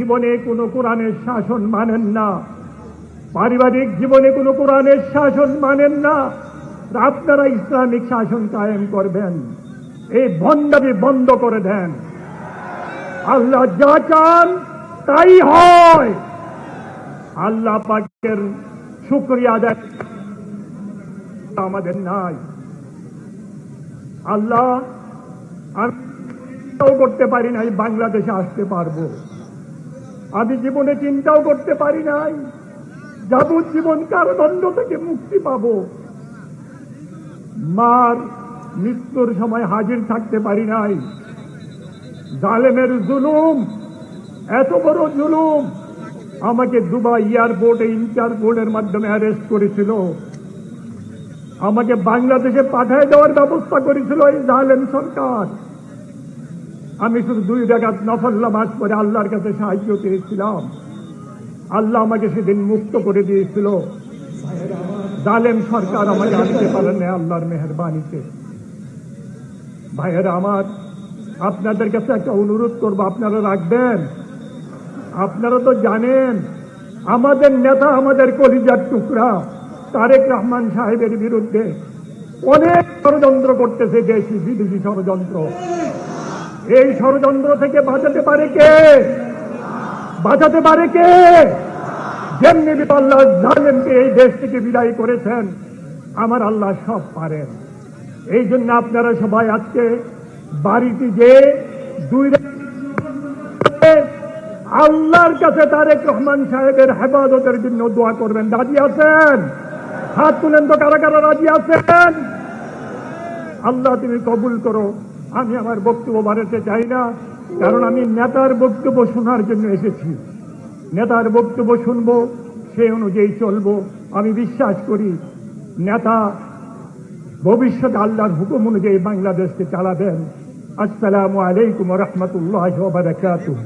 জীবনে কোনো কোরআনের শাসন মানেন না, পারিবারিক জীবনে কোনো কোরআনের শাসন মানেন না, আপনারা ইসলামিক শাসন কায়েম করবেন। এই ভণ্ডামি বন্ধ করে দেন। আল্লাহ যা চান তাই হয়। আল্লাহ পাকের শুকরিয়া আদায় আমাদের নাই। আল্লাহ আমি করতে পারি নাই বাংলাদেশে আসতে পারবো, আমি জীবনে চিন্তাও করতে পারি নাই যাবজ্জীবন কারাদণ্ড থেকে মুক্তি পাবো, মার মৃত্যুর সময় হাজির থাকতে পারি নাই। জালেমের জুলুম, এত বড় জুলুম, আমাকে দুবাই এয়ারপোর্টে ইন্টারপোলের মাধ্যমে অ্যারেস্ট করেছিল, আমাকে বাংলাদেশে পাঠিয়ে দেওয়ার ব্যবস্থা করেছিল এই জালেম সরকার। আমি শুধু 2 রাকাত নফল নামাজ পড়ে আল্লাহর কাছে সাহায্য চেয়েছিলাম, আল্লাহ আমাকে সেদিন মুক্ত করে দিয়েছিল। জালেম সরকার আমাকে আনতে পারেন না আল্লাহর মেহেরবানিতে। ভাইয়েরা আমার, আপনাদের কাছে একটা অনুরোধ করবো, আপনারা রাখবেন। আপনারা তো জানেন আমাদের নেতা, আমাদের কলিজার টুকরা তারেক রহমান সাহেবের বিরুদ্ধে অনেক ষড়যন্ত্র করতেছে, দেশি বিদেশি ষড়যন্ত্র। এই ষড়যন্ত্র থেকে বাঁচাতে পারে কে? বাঁচাতে পারে কে? যেমনি আল্লাহ জালেমকে এই দেশ থেকে বিদায় করেছেন, আমার আল্লাহ সব পারেন। এই জন্য আপনারা সবাই আজকে বাড়িতে যে 2 আল্লাহর কাছে তারেক রহমান সাহেবের হেফাজতের জন্য দোয়া করবেন। রাজি আছেন? হাত তুলেন তো, কারা কারা রাজি আছেন? আল্লাহ তুমি কবুল করো। আমি আমার বক্তব্য বাড়াতে চাই না, কারণ আমি নেতার বক্তব্য শোনার জন্য এসেছি। নেতার বক্তব্য শুনবো, সেই অনুযায়ী চলবো। আমি বিশ্বাস করি নেতা ভবিষ্যতে আল্লাহর হুকুম অনুযায়ী বাংলাদেশকে চালাবেন। আসসালামু আলাইকুম ওয়া রাহমাতুল্লাহি ওয়া বারাকাতুহু।